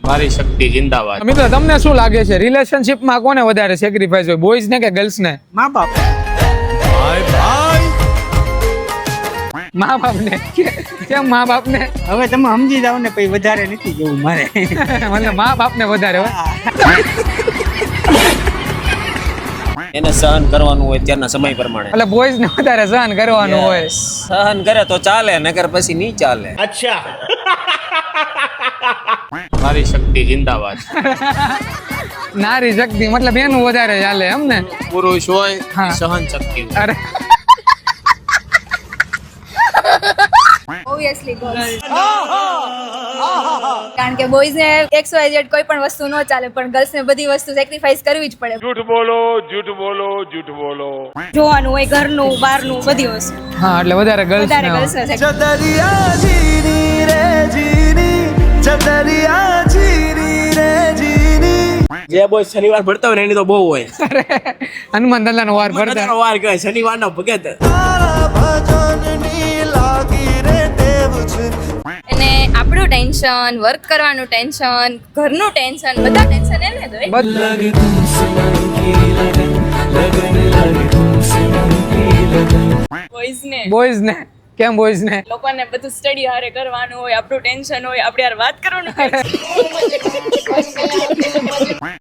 મારી શક્તિ જિંદાબાદ. મિત્રો તમને શું લાગે છે રિલેશનશિપમાં કોને વધારે સેક્રિફાઈસ હોય, બોયઝ ને કે ગર્લ્સ ને? મા બાપ. મા બાપ ને. કેમ મા બાપ ને? હવે તમે સમજી જાવ ને પછી વધારે નથી જવું મારે. મતલબ મા બાપ ને વધારે હોય. એને સહન કરવાનું હોય ત્યારના સમય પ્રમાણે. એટલે બોયઝ ને વધારે સહન કરવાનું હોય. સહન કરે તો ચાલે, નકર પછી નહીં ચાલે. અચ્છા. મારી શક્તિ જિંદાબાદ. નારી શક્તિ મતલબ એનું વધારે ચાલે એમ ને? પુરુષ હોય હા. સહન શક્તિ. અરે ઓબ્વિયસલી ગર્લ્સ. કારણ કે બોયઝ ને XYZ કોઈ પણ વસ્તુ ન ચાલે, પણ ગર્લ્સ ને બધી વસ્તુ સેક્રિફાઈસ કરવી જ પડે. झूठ बोलो झूठ बोलो झूठ बोलो. જોવાનું હોય, ઘરનું બહારનું બધી વસ્તુ હા, એટલે વધારે ગર્લ્સ વધારે ને ગર્લ્સ ને જે બોય શનિવાર ભરતા હોય ને એની તો બહુ હોય. હનુમાન દાદા નો વાર ભરતા. વાર કહેવાય શનિવાર નો ભગત. અને આપણું ટેન્શન, વર્ક કરવાનું ટેન્શન, ઘરનું ટેન્શન, બધા ટેન્શન એને જ હોય. બોયઝ ને બોયઝ ને કેમ? બોયઝ ને લોકોને બધું સ્ટડી હારે કરવાનું હોય, આપણું ટેન્શન હોય, આપણે યાર વાત કરવાનું